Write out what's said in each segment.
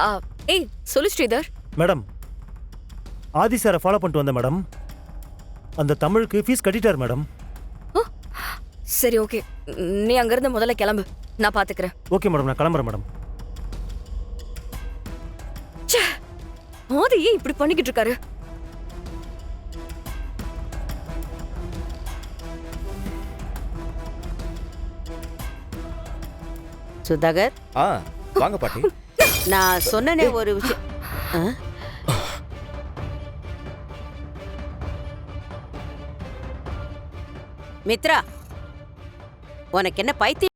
ஆ, ஏய் சொல்லு ஸ்ரீதர். மேடம், ஆதி சாரை ஃபாலோ பண்ணிட்டு வந்தேன் மேடம். அந்த தமிழுக்கு ஃபீஸ் கட்டிட்டார் மேடம். ஆ, சரி ஓகே, நீ அங்கிருந்து முதல்ல கிளம்பு, நான் பாத்துக்கிறேன். ஓகே மேடம், நான் கிளம்புறேன் மேடம். ஆதி ஏன் இப்படி பண்ணிக்கிட்டு இருக்காரு? சுதாகர், வாங்க பாட்டி. நான் சொன்னனே ஒரு விஷயம். ஆ? மித்ரா, உனக்கு என்ன பைத்தியம்?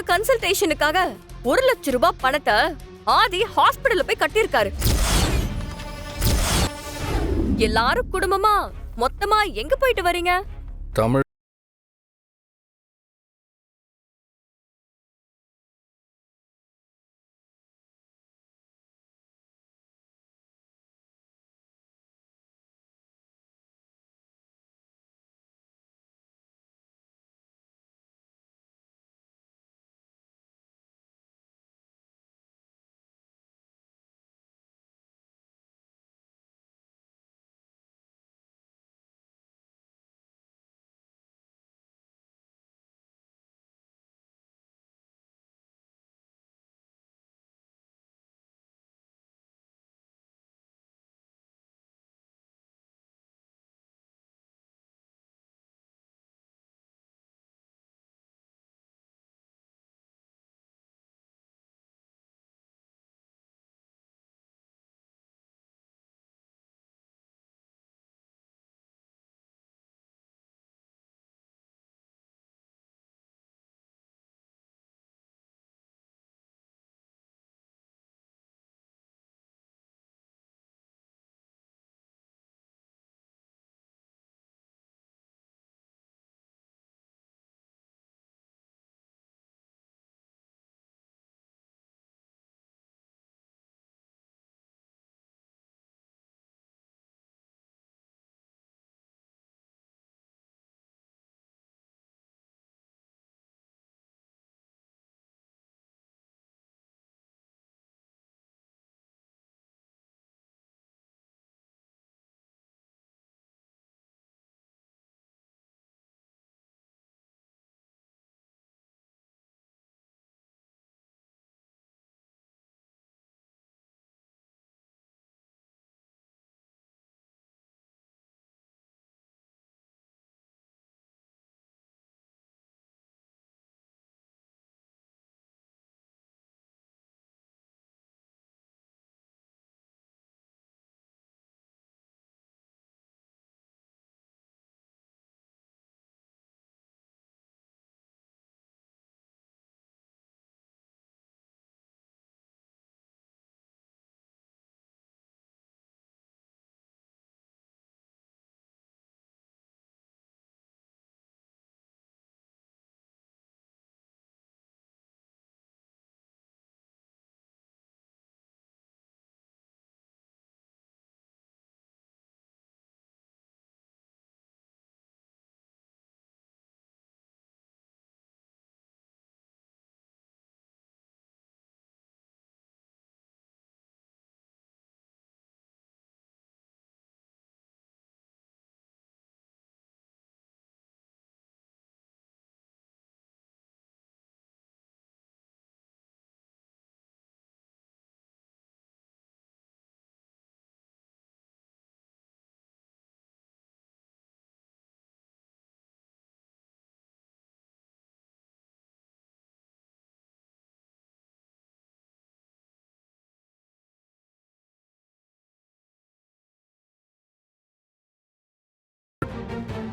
கன்சல்டேஷனுக்காக 1,00,000 ரூபாய் பணத்தை ஆதி ஹாஸ்பிடல்ல போய் கட்டியிருக்காரு. எல்லாரும் குடும்பமா மொத்தமா எங்க போயிட்டு வரீங்க? தமிழ்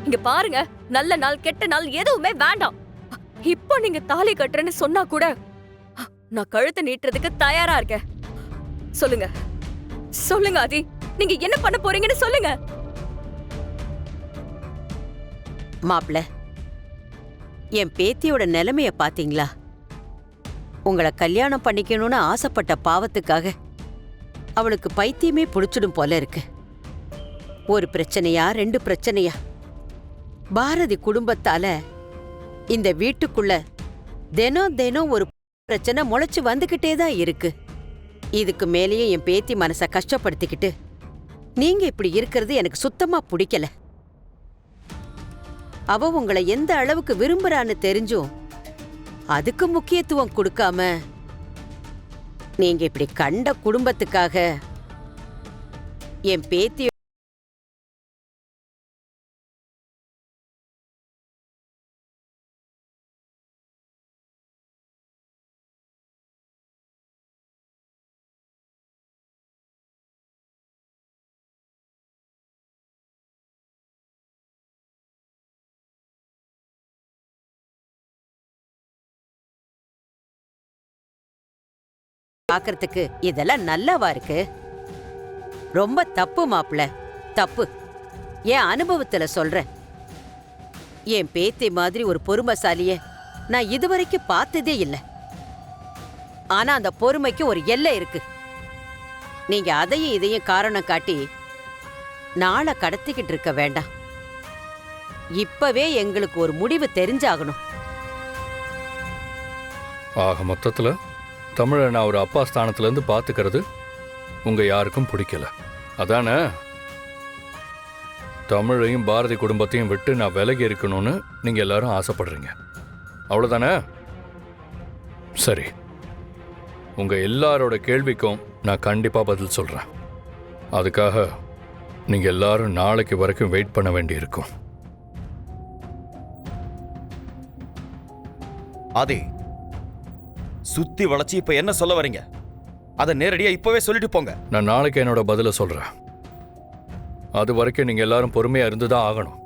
இங்க பாருங்க, நல்ல நாள் கெட்ட நாள் எதுவுமே வேண்டாம். இப்போ நீங்க தாலி கட்டுறேன்னு சொன்னா கூட நான் கழுத்தை நீட்டுறதுக்கு தயாரா இருக்கேன். சொல்லுங்க சொல்லுங்க ஆதி, நீங்க என்ன பண்ண போறீங்கன்னு சொல்லுங்க. மாப்ள, என் பேத்தியோட நிலைமைய பாத்தீங்களா? உங்களை கல்யாணம் பண்ணிக்கணும்னு ஆசைப்பட்ட பாவத்துக்காக அவளுக்கு பைத்தியமே புடிச்சிடும் போல இருக்கு. ஒரு பிரச்சனையா 2 பிரச்சனையா? பாரதி குடும்பத்தால இந்த வீட்டுக்குள்ள தினம் தினம் ஒரு பிரச்சனை முளைச்சு வந்துகிட்டே தான் இருக்கு. இதுக்கு மேலேயும் என் பேத்தி மனச கஷ்டப்படுத்திக்கிட்டு நீங்க இப்படி இருக்கிறது எனக்கு சுத்தமா பிடிக்கல. அவ உங்களை எந்த அளவுக்கு விரும்புறான்னு தெரிஞ்சும் அதுக்கு முக்கியத்துவம் கொடுக்காம நீங்க இப்படி கண்ட குடும்பத்துக்காக என் பேத்தி பாக்குறதுக்கு இதெல்லாம் நல்லாவா இருக்கு? ரொம்ப தப்பு மாப்ள, தப்பு. என் அனுபவத்துல சொல்றேன். என் பேத்தி மாதிரி ஒரு பொறுமைசாலிய நான் இதுவரைக்கும் பார்த்ததே இல்லை. ஆனா அந்த பொறுமைக்கு ஒரு எல்லை இருக்கு. நீங்க அதையும் இதையும் காரணம் காட்டி நாளை கடத்திக்கிட்டு இருக்க வேண்டாம். இப்பவே எங்களுக்கு ஒரு முடிவு தெரிஞ்சாகணும். ஆக மொத்தத்துல தமிழை நான் ஒரு அப்பா ஸ்தானத்திலேருந்து பார்த்துக்கிறது உங்க யாருக்கும் பிடிக்கல, அதானே? தமிழையும் பாரதி குடும்பத்தையும் விட்டு நான் விலகி இருக்கணும்னு நீங்க எல்லாரும் ஆசைப்படுறீங்க, அவ்வளோதானே? சரி, உங்க எல்லாரோட கேள்விக்கும் நான் கண்டிப்பா பதில் சொல்றேன். அதுக்காக நீங்க எல்லாரும் நாளைக்கு வரைக்கும் வெயிட் பண்ண வேண்டியிருக்கும். ஆதி, சுத்தி வளைச்சு இப்ப என்ன சொல்ல வரீங்க? அதை நேரடியா இப்பவே சொல்லிட்டு போங்க. நான் நாளைக்கு என்னோட பதிலை சொல்றேன். அது வரைக்கும் நீங்க எல்லாரும் பொறுமையா இருந்துதான் ஆகணும்.